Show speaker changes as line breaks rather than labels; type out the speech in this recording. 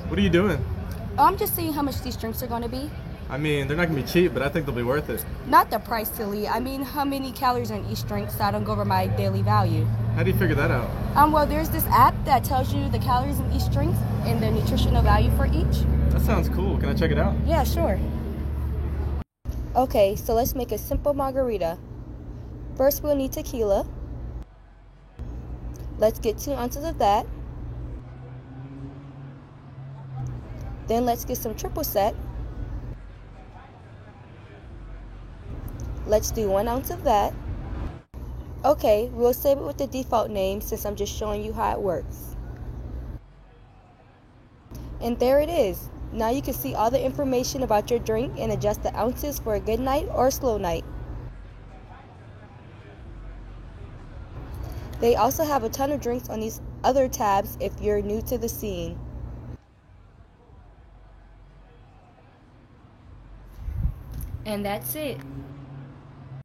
What are you doing?
Oh, I'm just seeing how much these drinks are going to be.
I mean, they're not gonna be cheap, but I think they'll be worth it.
Not the price, silly. I mean, how many calories are in each drink so I don't go over my daily value.
How do you figure that out?
Well, there's this app that tells you the calories in each drink and the nutritional value for each.
That sounds cool. Can I check it out?
Yeah, sure. Okay, so let's make a simple margarita. First, we'll need tequila. Let's get 2 ounces of that. Then let's get some triple sec. Let's do 1 ounce of that. Okay, we'll save it with the default name since I'm just showing you how it works. And there it is. Now you can see all the information about your drink and adjust the ounces for a good night or a slow night. They also have a ton of drinks on these other tabs if you're new to the scene. And that's it.